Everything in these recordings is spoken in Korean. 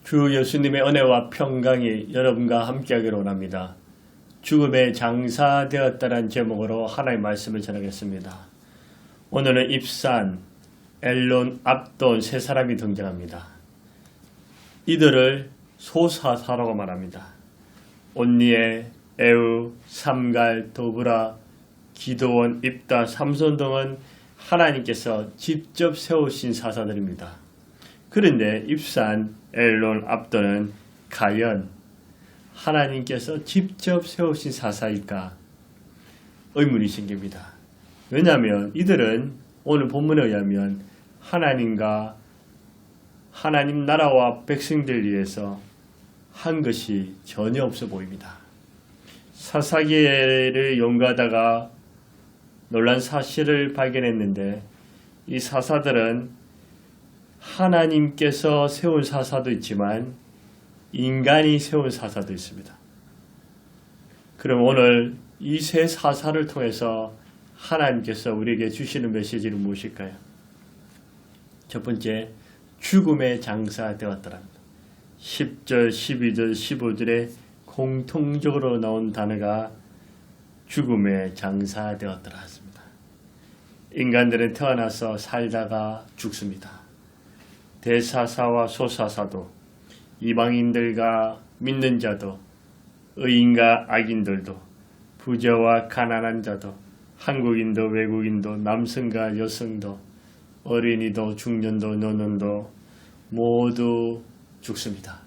주 예수님의 은혜와 평강이 여러분과 함께하기를 원합니다. 죽음의 장사되었다는 제목으로 하나님의 말씀을 전하겠습니다. 오늘은 입산, 엘론, 압돈 세 사람이 등장합니다. 이들을 소사사라고 말합니다. 온니에, 에우, 삼갈, 도브라, 기드온, 입다, 삼손 등은 하나님께서 직접 세우신 사사들입니다. 그런데 입산, 엘론, 압돈은 과연 하나님께서 직접 세우신 사사일까 의문이 생깁니다. 왜냐하면 이들은 오늘 본문에 의하면 하나님과 하나님 나라와 백성들 위해서 한 것이 전혀 없어 보입니다. 사사기를 연구하다가 놀란 사실을 발견했는데 이 사사들은 하나님께서 세운 사사도 있지만 인간이 세운 사사도 있습니다. 그럼 오늘 이 세 사사를 통해서 하나님께서 우리에게 주시는 메시지는 무엇일까요? 첫 번째, 죽음의 장사되었더랍니다. 10절, 12절, 15절에 공통적으로 나온 단어가 죽음의 장사되었더라 했습니다. 인간들은 태어나서 살다가 죽습니다. 대사사와 소사사도, 이방인들과 믿는 자도, 의인과 악인들도, 부자와 가난한 자도, 한국인도 외국인도, 남성과 여성도, 어린이도 중년도 노년도 모두 죽습니다.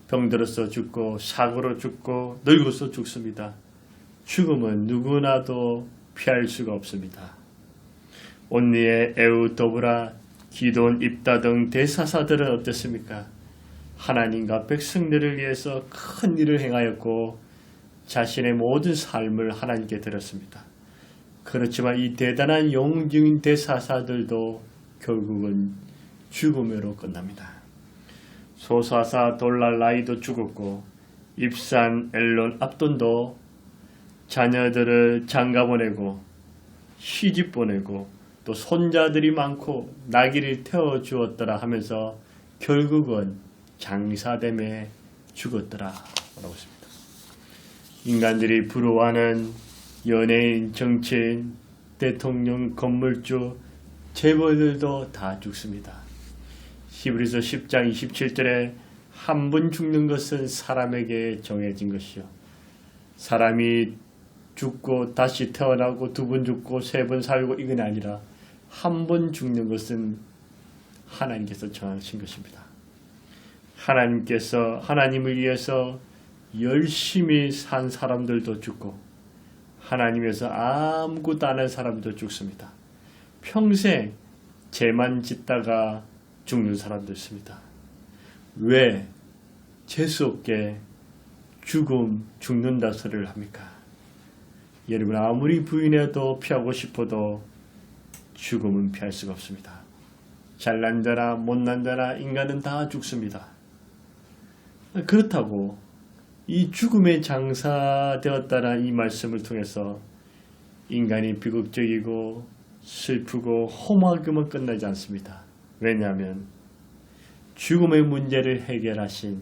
병들어서 죽고 사고로 죽고 늙어서 죽습니다. 죽음은 누구나도 피할 수가 없습니다. 온니에, 에우, 도브라, 기돈, 입다 등 대사사들은 어땠습니까? 하나님과 백성들을 위해서 큰 일을 행하였고 자신의 모든 삶을 하나님께 드렸습니다. 그렇지만 이 대단한 영웅적인 대사사들도 결국은 죽음으로 끝납니다. 소사사 돌랄라이도 죽었고 입산, 엘론, 압돈도 자녀들을 장가보내고 시집 보내고 또 손자들이 많고 나귀를 태워주었더라 하면서 결국은 장사됨에 죽었더라 라고 했습니다. 인간들이 부러워하는 연예인, 정치인, 대통령, 건물주, 재벌들도 다 죽습니다. 히브리서 10장 27절에 한 번 죽는 것은 사람에게 정해진 것이요. 사람이 죽고 다시 태어나고 두 번 죽고 세 번 살고 이건 아니라 한 번 죽는 것은 하나님께서 정하신 것입니다. 하나님께서 하나님을 위해서 열심히 산 사람들도 죽고 하나님에서 아무것도 안 한 사람도 죽습니다. 평생 죄만 짓다가 죽는 사람도 있습니다. 왜 재수없게 죽는다 소리를 합니까? 여러분 아무리 부인해도 피하고 싶어도 죽음은 피할 수가 없습니다. 잘난 자나 못난 자나 인간은 다 죽습니다. 그렇다고 이 죽음의 장사되었다는 이 말씀을 통해서 인간이 비극적이고 슬프고 허무하게만 끝나지 않습니다. 왜냐하면 죽음의 문제를 해결하신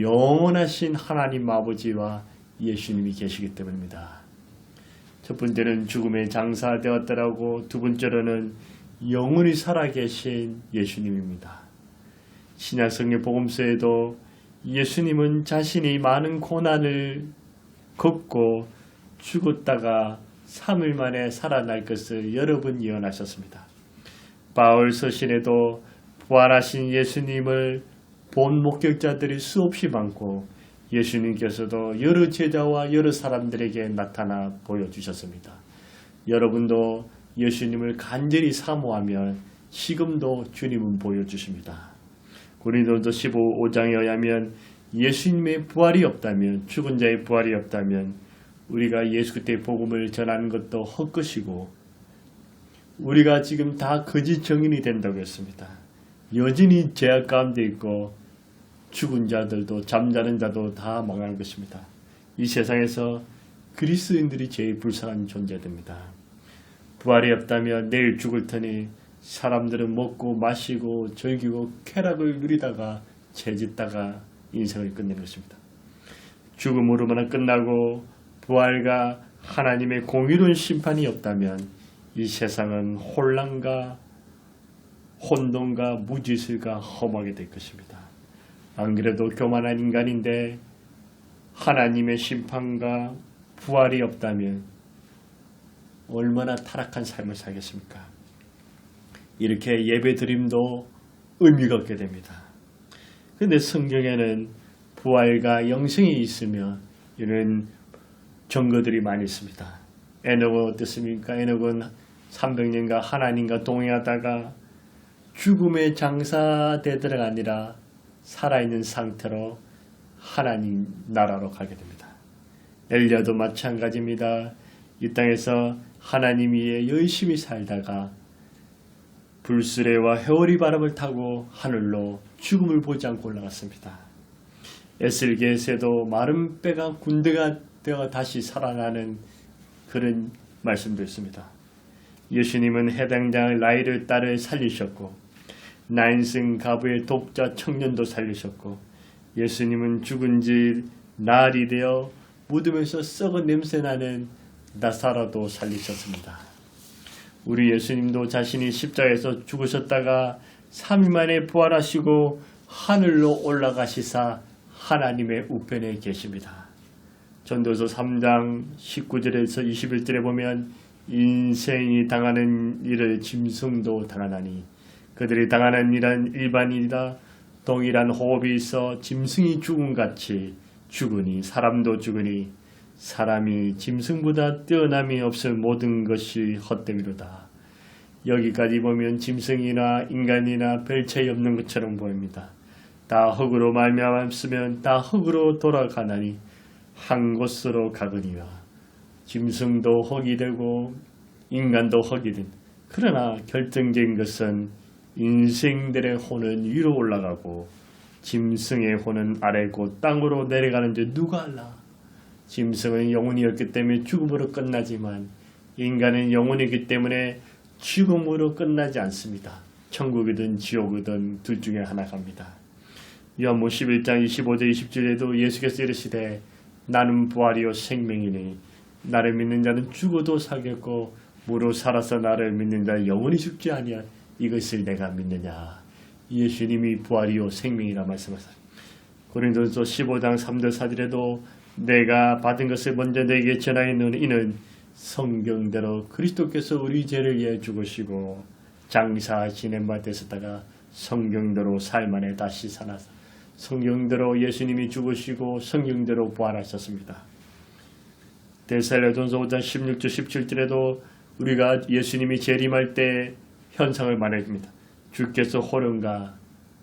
영원하신 하나님 아버지와 예수님이 계시기 때문입니다. 첫 번째는 죽음의 장사되었다라고, 두 번째로는 영원히 살아계신 예수님입니다. 신약성경 복음서에도 예수님은 자신이 많은 고난을 겪고 죽었다가 3일 만에 살아날 것을 여러 번 예언하셨습니다. 바울 서신에도 부활하신 예수님을 본 목격자들이 수없이 많고 예수님께서도 여러 제자와 여러 사람들에게 나타나 보여주셨습니다. 여러분도 예수님을 간절히 사모하면 지금도 주님은 보여주십니다. 고린도전서 15장에 의하면 예수님의 부활이 없다면, 죽은 자의 부활이 없다면 우리가 예수 그리스도의 복음을 전하는 것도 헛것이고 우리가 지금 다 거짓 증인이 된다고 했습니다. 여전히 죄악 가운데 있고 죽은 자들도 잠자는 자도 다 망할 것입니다. 이 세상에서 그리스도인들이 제일 불쌍한 존재됩니다. 부활이 없다면 내일 죽을 테니 사람들은 먹고 마시고 즐기고 쾌락을 누리다가 죄짓다가 인생을 끝내는 것입니다. 죽음으로만 끝나고 부활과 하나님의 공의로운 심판이 없다면 이 세상은 혼란과 혼돈과 무지술과 험하게 될 것입니다. 안 그래도 교만한 인간인데 하나님의 심판과 부활이 없다면 얼마나 타락한 삶을 살겠습니까? 이렇게 예배드림도 의미가 없게 됩니다. 그런데 성경에는 부활과 영생이 있으며 이런 증거들이 많이 있습니다. 에녹은 어떻습니까? 에녹은 300년간 하나님과 동행하다가 죽음의 장사되더가 아니라 살아있는 상태로 하나님 나라로 가게 됩니다. 엘리야도 마찬가지입니다. 이 땅에서 하나님 위에 열심히 살다가 불수레와 회오리 바람을 타고 하늘로 죽음을 보지 않고 올라갔습니다. 에스겔서에도 마른 뼈가 군대가 되어 다시 살아나는 그런 말씀도 있습니다. 예수님은 해당장 라이르 딸을 살리셨고 나인승 가부의 독자 청년도 살리셨고 예수님은 죽은 지 날이 되어 무덤에서 썩은 냄새나는 나사로도 살리셨습니다. 우리 예수님도 자신이 십자가에서 죽으셨다가 3일 만에 부활하시고 하늘로 올라가시사 하나님의 우편에 계십니다. 전도서 3장 19절에서 21절에 보면 인생이 당하는 일을 짐승도 당하나니 그들이 당하는 일은 일반이다. 동일한 호흡이 있어 짐승이 죽음같이 죽으니 사람도 죽으니 사람이 짐승보다 뛰어남이 없을 모든 것이 헛됨이로다. 여기까지 보면 짐승이나 인간이나 별 차이 없는 것처럼 보입니다. 다 흙으로 말미암았으면 다 흙으로 돌아가나니 한 곳으로 가거니와 짐승도 흙이 되고 인간도 흙이 된 그러나 결정적인 것은 인생들의 혼은 위로 올라가고 짐승의 혼은 아래고 땅으로 내려가는데 누가 알라. 짐승은 영혼이었기 때문에 죽음으로 끝나지만 인간은 영혼이기 때문에 죽음으로 끝나지 않습니다. 천국이든 지옥이든 둘 중에 하나 갑니다. 요한복음 11장 25절 27절에도 예수께서 이르시되 나는 부활이요 생명이니 나를 믿는 자는 죽어도 살겠고 무릇 살아서 나를 믿는 자는 영원히 죽지 아니하 이것을 내가 믿느냐. 예수님이 부활이요 생명이라 말씀하셨습니다. 고린도서 15장 3절 4절에도 내가 받은 것을 먼저 내게 전하였노니 이는 성경대로 그리스도께서 우리 죄를 위해 죽으시고 장사하시는 바 되셨다가 성경대로 삶 안에 다시 살아서 성경대로 예수님이 죽으시고 성경대로 부활하셨습니다. 데살로니가전서 5장 16절 17절에도 우리가 예수님이 재림할 때 현상을 말해줍니다. 주께서 호령과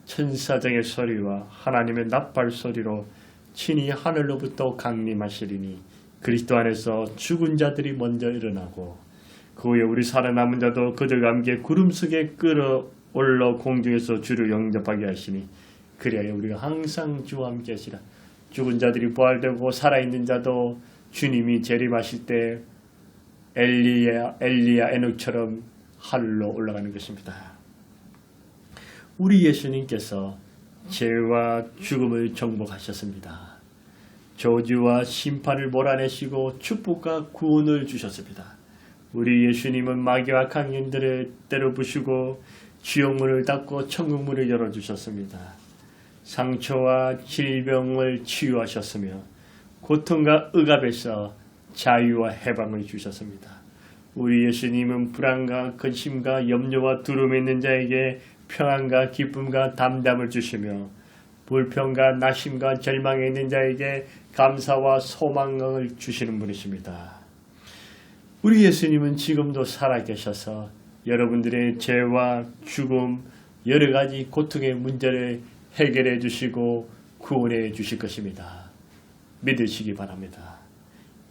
천사장의 소리와 하나님의 나팔 소리로 친히 하늘로부터 강림하시리니 그리스도 안에서 죽은 자들이 먼저 일어나고 그 후에 우리 살아남은 자도 그들과 함께 구름 속에 끌어올라 공중에서 주를 영접하게 하시니 그래야 우리가 항상 주와 함께 하시라. 죽은 자들이 부활되고 살아있는 자도 주님이 재림하실 때 엘리야 에녹처럼 하늘로 올라가는 것입니다. 우리 예수님께서 죄와 죽음을 정복하셨습니다. 저주와 심판을 몰아내시고 축복과 구원을 주셨습니다. 우리 예수님은 마귀와 강인들을 때려부시고 지옥문을 닫고 천국문을 열어주셨습니다. 상처와 질병을 치유하셨으며 고통과 억압에서 자유와 해방을 주셨습니다. 우리 예수님은 불안과 근심과 염려와 두려움에 있는 자에게 평안과 기쁨과 담담을 주시며 불평과 낙심과 절망에 있는 자에게 감사와 소망을 주시는 분이십니다. 우리 예수님은 지금도 살아계셔서 여러분들의 죄와 죽음, 여러 가지 고통의 문제를 해결해 주시고 구원해 주실 것입니다. 믿으시기 바랍니다.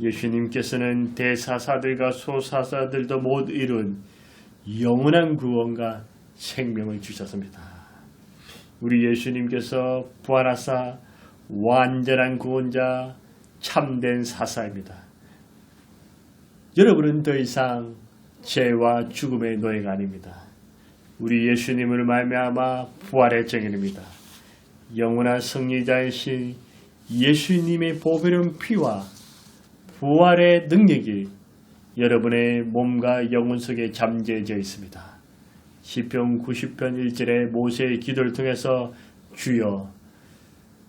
예수님께서는 대사사들과 소사사들도 못 이룬 영원한 구원과 생명을 주셨습니다. 우리 예수님께서 부활하사 완전한 구원자, 참된 사사입니다. 여러분은 더 이상 죄와 죽음의 노예가 아닙니다. 우리 예수님을 말미암아 부활의 증인입니다. 영원한 승리자이신 예수님의 보배로운 피와 부활의 능력이 여러분의 몸과 영혼 속에 잠재져 있습니다. 시편 90편 1절에 모세의 기도를 통해서 주여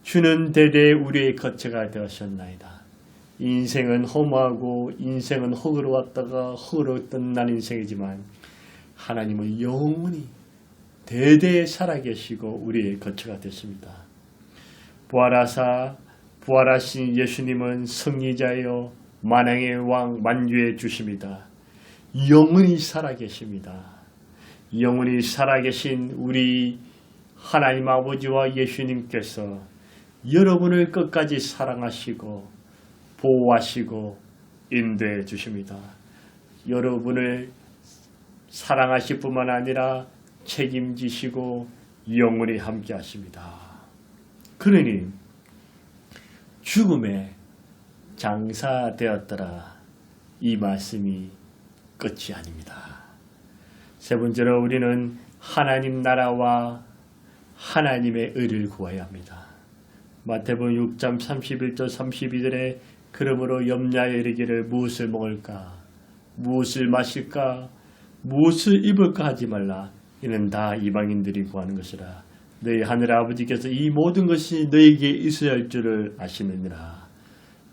주는 대대 우리의 거처가 되었셨나이다. 인생은 허무하고 인생은 흙으로 왔다가 흙으로 떠난 인생이지만 하나님은 영원히 대대 살아계시고 우리의 거처가 됐습니다. 부활하신 예수님은 승리자여 만왕의 왕 만주의 주십니다. 영원히 살아계십니다. 영원히 살아계신 우리 하나님 아버지와 예수님께서 여러분을 끝까지 사랑하시고 보호하시고 인도해 주십니다. 여러분을 사랑하실 뿐만 아니라 책임지시고 영원히 함께 하십니다. 그러니 죽음에 장사되었더라 이 말씀이 끝이 아닙니다. 세 번째로 우리는 하나님 나라와 하나님의 의를 구해야 합니다. 마태복음 6장 31절 32절에 그러므로 염려하여 이르기를 무엇을 먹을까 무엇을 마실까 무엇을 입을까 하지 말라. 이는 다 이방인들이 구하는 것이라. 너희 하늘 아버지께서 이 모든 것이 너에게 있어야 할 줄을 아시느니라.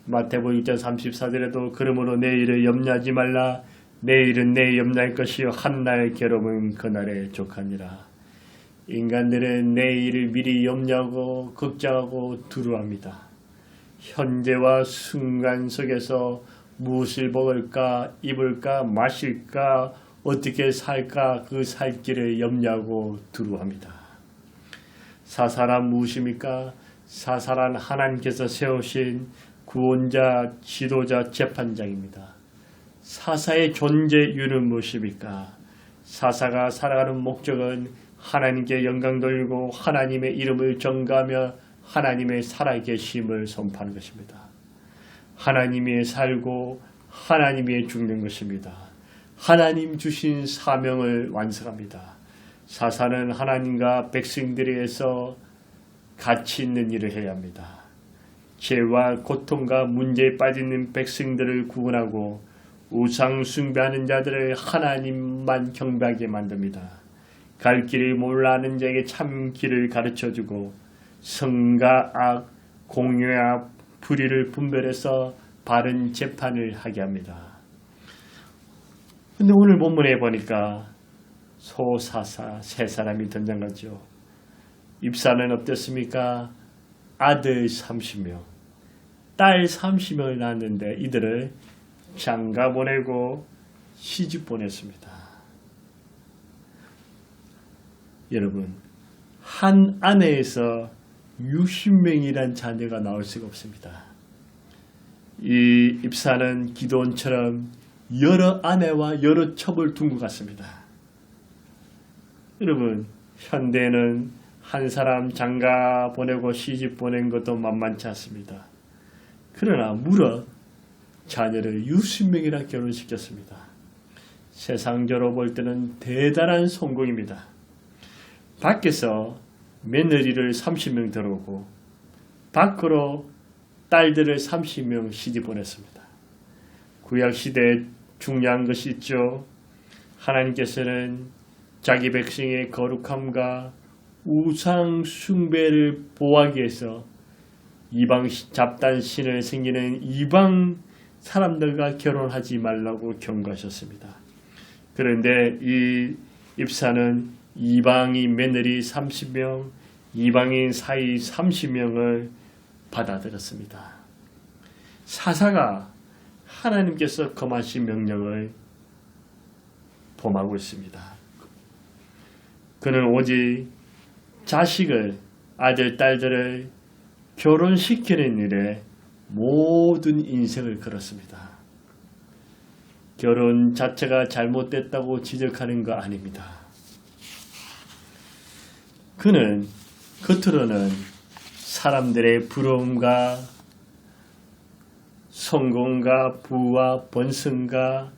마태복음 6장 34절에도 그러므로 내일을 염려하지 말라. 내일은 내 염려할 것이요 한날 괴로움은 그날에 족하니라. 인간들은 내일을 미리 염려하고 걱정하고 두려워합니다. 현재와 순간 속에서 무엇을 먹을까 입을까 마실까 어떻게 살까 그 살 길을 염려하고 두려워합니다. 사사란 무엇입니까? 사사란 하나님께서 세우신 구원자, 지도자, 재판장입니다. 사사의 존재 이유는 무엇입니까? 사사가 살아가는 목적은 하나님께 영광 돌리고 하나님의 이름을 전가하며 하나님의 살아계심을 선포하는 것입니다. 하나님이 살고 하나님이 죽는 것입니다. 하나님 주신 사명을 완성합니다. 사사는 하나님과 백성들에게서 가치 있는 일을 해야 합니다. 죄와 고통과 문제에 빠지는 백성들을 구원하고 우상 숭배하는 자들을 하나님만 경배하게 만듭니다. 갈 길을 몰라 하는 자에게 참 길을 가르쳐주고 성과 악, 공유와 불의를 분별해서 바른 재판을 하게 합니다. 근데 오늘 본문에 보니까 소사사 세 사람이 등장하죠. 입사는 어땠습니까? 아들 30명, 딸 30명을 낳았는데 이들을 장가 보내고 시집 보냈습니다. 여러분, 한 아내에서 60명이란 자녀가 나올 수가 없습니다. 이 입사는 기도원처럼 여러 아내와 여러 첩을 둔 것 같습니다. 여러분, 현대에는 한 사람 장가 보내고 시집 보낸 것도 만만치 않습니다. 그러나 무려 자녀를 60명이나 결혼시켰습니다. 세상적으로 볼 때는 대단한 성공입니다. 밖에서 며느리를 30명 들어오고 밖으로 딸들을 30명 시집 보냈습니다. 구약시대에 중요한 것이 있죠. 하나님께서는 자기 백성의 거룩함과 우상 숭배를 보호하기 위해서 이방 잡단 신을 섬기는 이방 사람들과 결혼하지 말라고 경고하셨습니다. 그런데 이 입사는 이방인 며느리 30명, 이방인 사이 30명을 받아들였습니다. 사사가 하나님께서 검하신 명령을 범하고 있습니다. 그는 오직 자식을, 아들, 딸들을 결혼시키는 일에 모든 인생을 걸었습니다. 결혼 자체가 잘못됐다고 지적하는 거 아닙니다. 그는 겉으로는 사람들의 부러움과 성공과 부와 번성과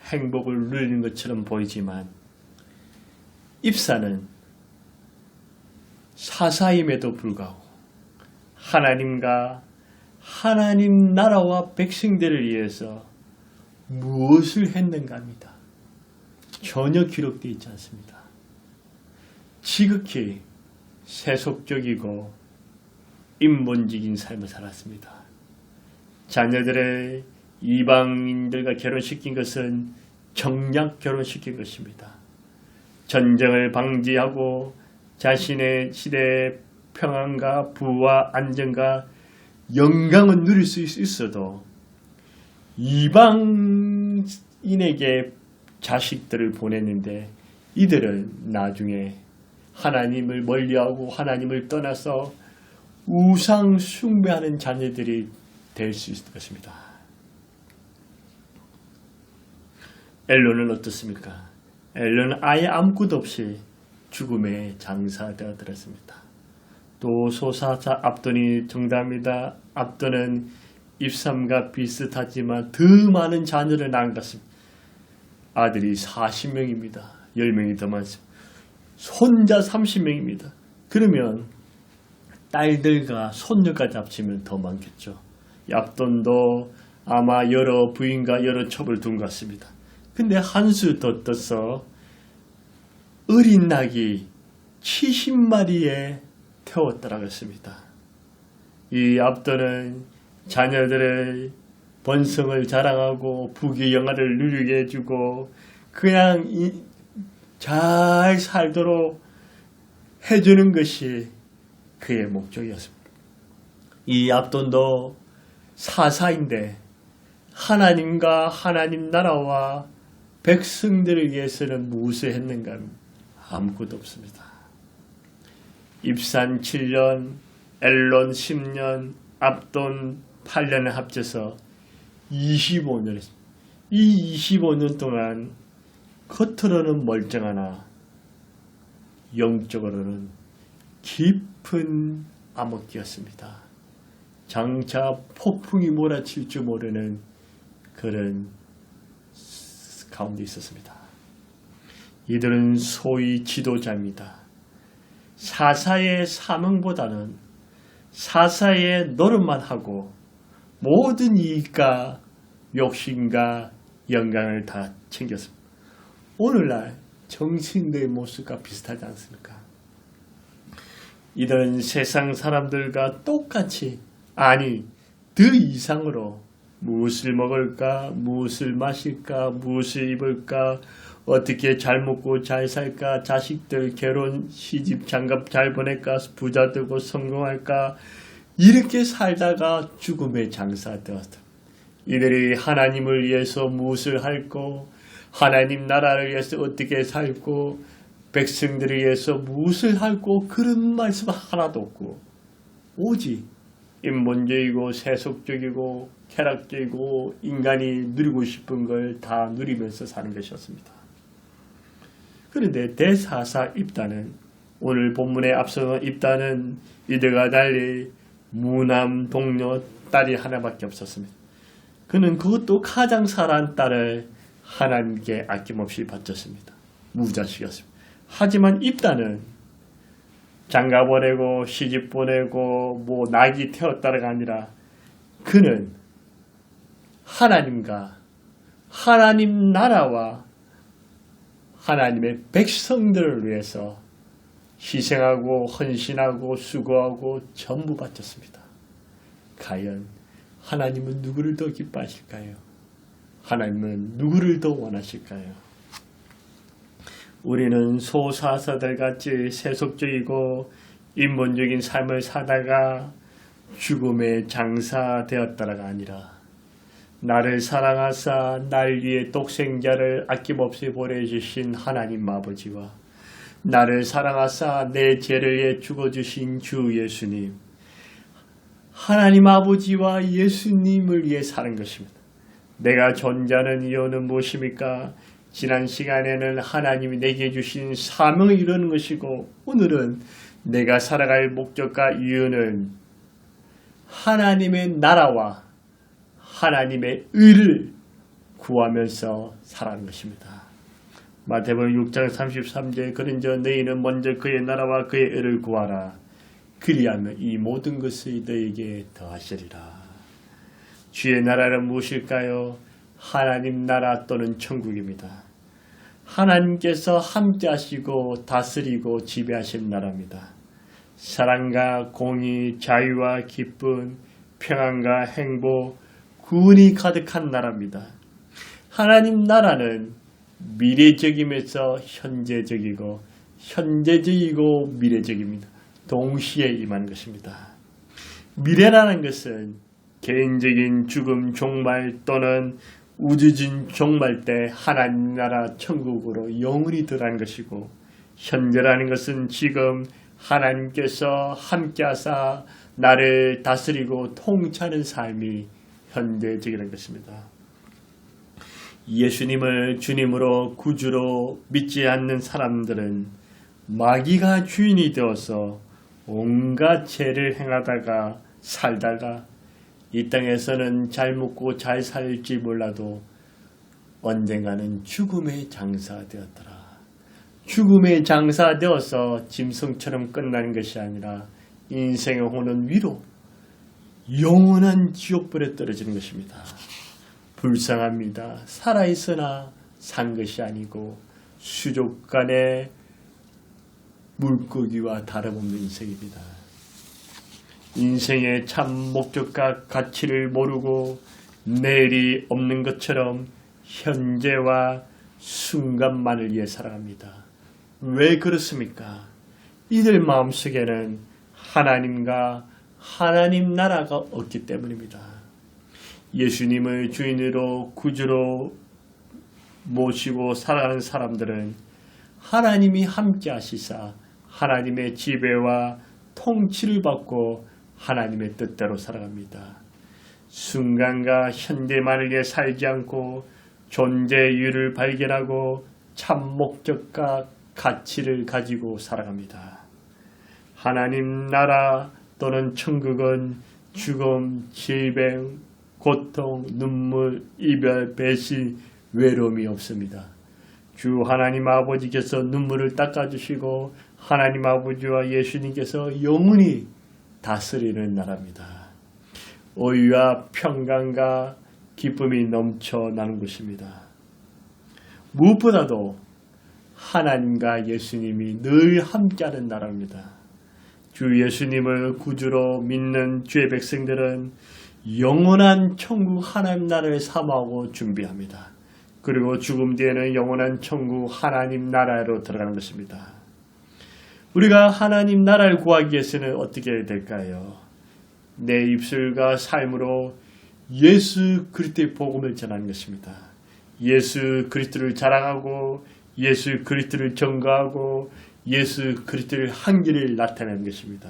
행복을 누리는 것처럼 보이지만 입사는 사사임에도 불구하고 하나님과 하나님 나라와 백성들을 위해서 무엇을 했는가 합니다. 전혀 기록되어 있지 않습니다. 지극히 세속적이고 인본적인 삶을 살았습니다. 자녀들을 이방인들과 결혼시킨 것은 정략 결혼시킨 것입니다. 전쟁을 방지하고 자신의 시대의 평안과 부와 안정과 영광을 누릴 수 있어도 이방인에게 자식들을 보냈는데 이들은 나중에 하나님을 멀리하고 하나님을 떠나서 우상 숭배하는 자녀들이 될 수 있을 것입니다. 엘론은 어떻습니까? 엘론은 아예 아무것도 없이 죽음의 장사되어들었습니다. 또 소사자 압돈이 정답입니다. 압돈은 입삼과 비슷하지만 더 많은 자녀를 낳은 것입니다. 아들이 40명입니다. 10명이 더 많습니다. 손자 30명입니다. 그러면 딸들과 손녀까지 합치면 더 많겠죠. 압돈도 아마 여러 부인과 여러 첩을 둔 것 같습니다. 근데 한 수 더 떠서 어린 낙이 70마리에 태웠더라고 했습니다. 이 압돈은 자녀들의 번성을 자랑하고 부귀 영화를 누리게 해주고 그냥 잘 살도록 해주는 것이 그의 목적이었습니다. 이 압돈도 사사인데 하나님과 하나님 나라와 백성들을 위해서는 무엇을 했는가? 아무것도 없습니다. 입산 7년, 엘론 10년, 압돈 8년을 합쳐서 25년 했습니다. 이 25년 동안 겉으로는 멀쩡하나 영적으로는 깊은 암흑기였습니다. 장차 폭풍이 몰아칠 줄 모르는 그런 가운데 있었습니다. 이들은 소위 지도자입니다. 사사의 사명보다는 사사의 노릇만 하고 모든 이익과 욕심과 영광을 다 챙겼습니다. 오늘날 정치인들의 모습과 비슷하지 않습니까? 이들은 세상 사람들과 똑같이 아니 더 이상으로 무엇을 먹을까, 무엇을 마실까, 무엇을 입을까, 어떻게 잘 먹고 잘 살까, 자식들 결혼, 시집, 장갑 잘 보낼까, 부자 되고 성공할까, 이렇게 살다가 죽음의 장사되었다. 이들이 하나님을 위해서 무엇을 할고, 하나님 나라를 위해서 어떻게 살고, 백성들을 위해서 무엇을 할고, 그런 말씀 하나도 없고, 오직 인본적이고 세속적이고 쾌락적이고 인간이 누리고 싶은 걸 다 누리면서 사는 것이었습니다. 그런데 대사사 입다는 오늘 본문에 앞서는 입다는 이들과 달리 무남 동료 딸이 하나밖에 없었습니다. 그는 그것도 가장 사랑하는 딸을 하나님께 아낌없이 바쳤습니다. 무자식이었습니다. 하지만 입다는 장가 보내고 시집 보내고 뭐 낙이 태웠다가 아니라 그는 하나님과 하나님 나라와 하나님의 백성들을 위해서 희생하고 헌신하고 수고하고 전부 바쳤습니다. 과연 하나님은 누구를 더 기뻐하실까요? 하나님은 누구를 더 원하실까요? 우리는 소사사들같이 세속적이고 인본적인 삶을 사다가 죽음의 장사되었다가 아니라 나를 사랑하사 날 위해 독생자를 아낌없이 보내주신 하나님 아버지와 나를 사랑하사 내 죄를 위해 죽어주신 주 예수님, 하나님 아버지와 예수님을 위해 사는 것입니다. 내가 존재하는 이유는 무엇입니까? 지난 시간에는 하나님이 내게 주신 사명을 이루는 것이고 오늘은 내가 살아갈 목적과 이유는 하나님의 나라와 하나님의 의를 구하면서 살아가는 것입니다. 마태복음 6장 33절 그런즉 너희는 먼저 그의 나라와 그의 의를 구하라. 그리하면 이 모든 것을 너희에게 더하시리라. 주의 나라는 무엇일까요? 하나님 나라 또는 천국입니다. 하나님께서 함께 하시고 다스리고 지배하신 나라입니다. 사랑과 공의, 자유와 기쁨, 평안과 행복, 구원이 가득한 나라입니다. 하나님 나라는 미래적이면서 현재적이고 현재적이고 미래적입니다. 동시에 임하는 것입니다. 미래라는 것은 개인적인 죽음 종말 또는 우주적인 종말 때 하나님 나라 천국으로 영원히 들어가는 것이고, 현재라는 것은 지금 하나님께서 함께하사 나를 다스리고 통치하는 삶이 현재적이라는 것입니다. 예수님을 주님으로 구주로 믿지 않는 사람들은 마귀가 주인이 되어서 온갖 죄를 행하다가 살다가 이 땅에서는 잘 먹고 잘 살지 몰라도 언젠가는 죽음의 장사가 되었더라. 죽음의 장사가 되어서 짐승처럼 끝나는 것이 아니라 인생의 호는 위로 영원한 지옥불에 떨어지는 것입니다. 불쌍합니다. 살아있으나 산 것이 아니고 수족관의 물고기와 다름없는 인생입니다. 인생의 참 목적과 가치를 모르고 내일이 없는 것처럼 현재와 순간만을 위해 살아갑니다. 왜 그렇습니까? 이들 마음속에는 하나님과 하나님 나라가 없기 때문입니다. 예수님을 주인으로 구주로 모시고 살아가는 사람들은 하나님이 함께 하시사 하나님의 지배와 통치를 받고 하나님의 뜻대로 살아갑니다. 순간과 현재만을 위해 살지 않고 존재의 이유를 발견하고 참 목적과 가치를 가지고 살아갑니다. 하나님 나라 또는 천국은 죽음, 질병, 고통, 눈물, 이별, 배신, 외로움이 없습니다. 주 하나님 아버지께서 눈물을 닦아주시고 하나님 아버지와 예수님께서 영원히 다스리는 나라입니다. 의와 평강과 기쁨이 넘쳐나는 곳입니다. 무엇보다도 하나님과 예수님이 늘 함께하는 나라입니다. 주 예수님을 구주로 믿는 주의 백성들은 영원한 천국 하나님 나라를 사모하고 준비합니다. 그리고 죽음 뒤에는 영원한 천국 하나님 나라로 들어가는 것입니다. 우리가 하나님 나라를 구하기 위해서는 어떻게 해야 될까요? 내 입술과 삶으로 예수 그리스도의 복음을 전하는 것입니다. 예수 그리스도를 자랑하고 예수 그리스도를 전가하고 예수 그리스도의 한계를 나타내는 것입니다.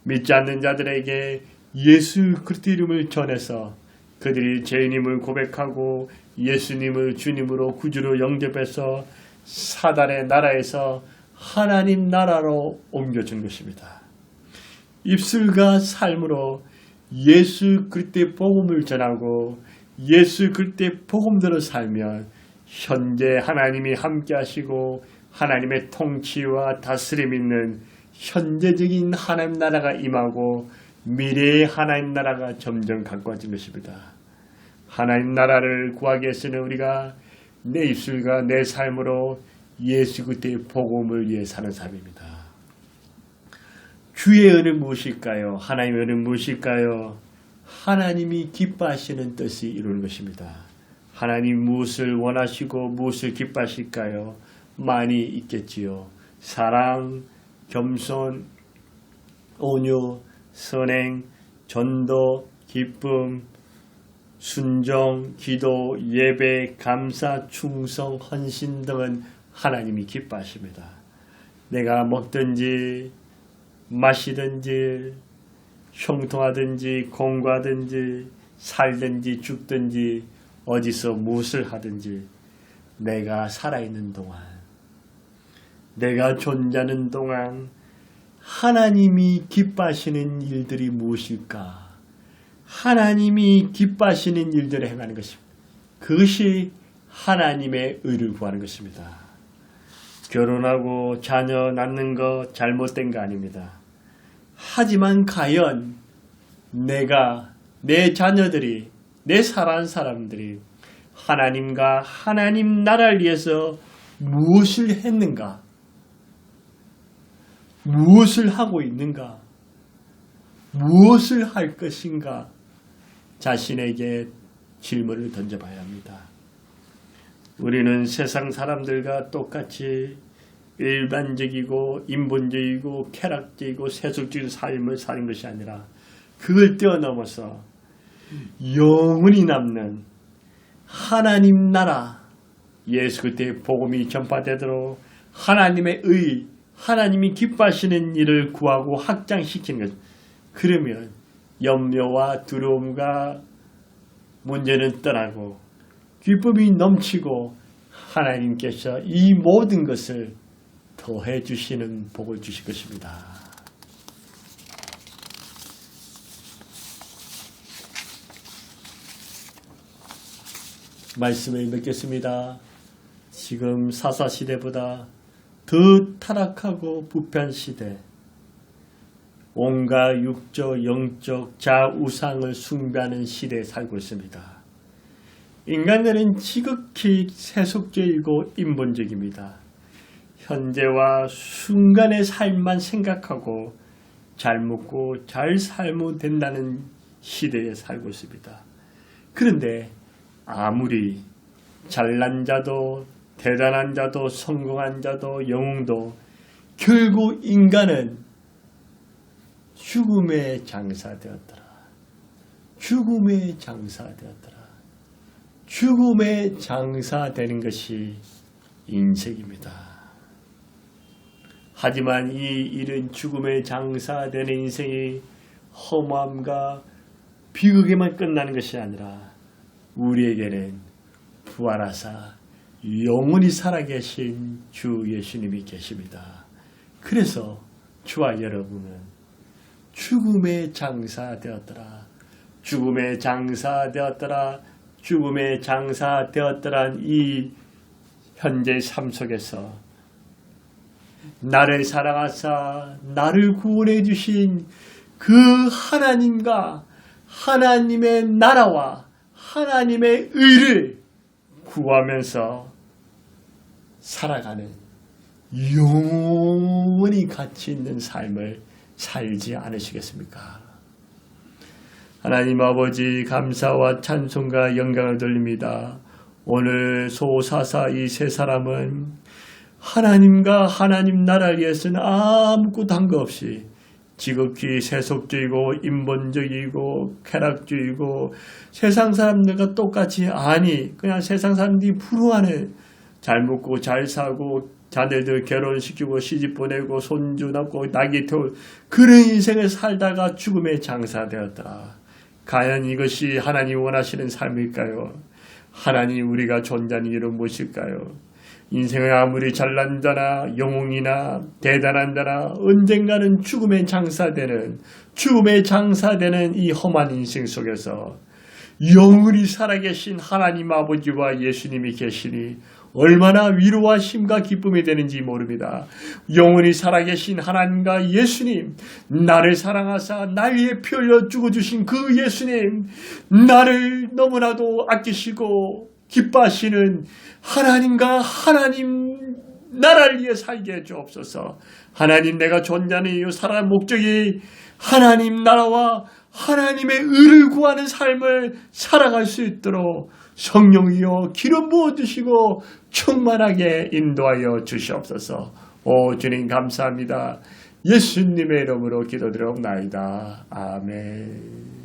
믿지 않는 자들에게 예수 그리스도 이름을 전해서 그들이 죄인임을 고백하고 예수님을 주님으로 구주로 영접해서 사단의 나라에서 하나님 나라로 옮겨준 것입니다. 입술과 삶으로 예수 그리스도의 복음을 전하고 예수 그리스도의 복음대로 살면 현재 하나님이 함께 하시고 하나님의 통치와 다스림 있는 현재적인 하나님 나라가 임하고 미래의 하나님 나라가 점점 가까워진 것입니다. 하나님 나라를 구하기 위해서는 우리가 내 입술과 내 삶으로 예수 그리스도의 복음을 위해 사는 삶입니다. 주의 은은 무엇일까요? 하나님의 은은 무엇일까요? 하나님이 기뻐하시는 뜻이 이루는 것입니다. 하나님 무엇을 원하시고 무엇을 기뻐하실까요? 많이 있겠지요. 사랑, 겸손, 온유, 선행, 전도, 기쁨, 순종, 기도, 예배, 감사, 충성, 헌신 등은 하나님이 기뻐하십니다. 내가 먹든지 마시든지 형통하든지 공부하든지 살든지 죽든지 어디서 무엇을 하든지 내가 살아있는 동안 내가 존재하는 동안 하나님이 기뻐하시는 일들이 무엇일까? 하나님이 기뻐하시는 일들을 행하는 것입니다. 그것이 하나님의 의를 구하는 것입니다. 결혼하고 자녀 낳는 거 잘못된 거 아닙니다. 하지만 과연 내 자녀들이, 내 사랑하는 사람들이 하나님과 하나님 나라를 위해서 무엇을 했는가? 무엇을 하고 있는가? 무엇을 할 것인가? 자신에게 질문을 던져봐야 합니다. 우리는 세상 사람들과 똑같이 일반적이고 인본적이고 쾌락적이고 세속적인 삶을 사는 것이 아니라 그걸 뛰어넘어서 영원히 남는 하나님 나라, 예수 그리스도의 복음이 전파되도록 하나님의 의, 하나님이 기뻐하시는 일을 구하고 확장시키는 것. 그러면 염려와 두려움과 문제는 떠나고 기쁨이 넘치고 하나님께서 이 모든 것을 더해 주시는 복을 주실 것입니다. 말씀을 맺겠습니다. 지금 사사시대보다 더 타락하고 부패한 시대, 온갖 육적, 영적, 자우상을 숭배하는 시대에 살고 있습니다. 인간들은 지극히 세속적이고 인본적입니다. 현재와 순간의 삶만 생각하고 잘 먹고 잘 살면 된다는 시대에 살고 있습니다. 그런데 아무리 잘난 자도 대단한 자도 성공한 자도 영웅도 결국 인간은 죽음의 장사되었더라. 죽음의 장사되었더라. 죽음의 장사되는 것이 인생입니다. 하지만 이 일은 죽음의 장사되는 인생이 허무함과 비극에만 끝나는 것이 아니라 우리에게는 부활하사 영원히 살아계신 주 예수님이 계십니다. 그래서 저와 여러분은 죽음의 장사되었더라. 죽음의 장사되었더라. 죽음의 장사되었더란 이 현재 삶 속에서 나를 사랑하사 나를 구원해 주신 그 하나님과 하나님의 나라와 하나님의 의를 구하면서 살아가는 영원히 가치 있는 삶을 살지 않으시겠습니까? 하나님 아버지 감사와 찬송과 영광을 돌립니다. 오늘 소사사 이 세 사람은 하나님과 하나님 나라를 위해서는 아무것도 한 것 없이 지극히 세속적이고 인본적이고 쾌락주의고 세상 사람들과 똑같이 그냥 세상 사람들이 부러워하는 잘 먹고 잘 사고 자녀들 결혼시키고 시집 보내고 손주 낳고 낙이 태울 그런 인생을 살다가 죽음의 장사되었더라. 과연 이것이 하나님 원하시는 삶일까요? 하나님 우리가 존재하는 이유는 무엇일까요? 인생을 아무리 잘난 자나 영웅이나 대단한 자나 언젠가는 죽음의 장사되는 이 험한 인생 속에서 영원히 살아계신 하나님 아버지와 예수님이 계시니 얼마나 위로와 힘과 기쁨이 되는지 모릅니다. 영원히 살아계신 하나님과 예수님, 나를 사랑하사 날 위해 피 흘려 죽어주신 그 예수님, 나를 너무나도 아끼시고 기뻐하시는 하나님과 하나님 나라를 위해 살게 해주옵소서. 하나님 내가 존재하는 이유 살아갈 목적이 하나님 나라와 하나님의 의를 구하는 삶을 살아갈 수 있도록 성령이여 기름 부어주시고 충만하게 인도하여 주시옵소서. 오 주님 감사합니다. 예수님의 이름으로 기도드리옵나이다. 아멘.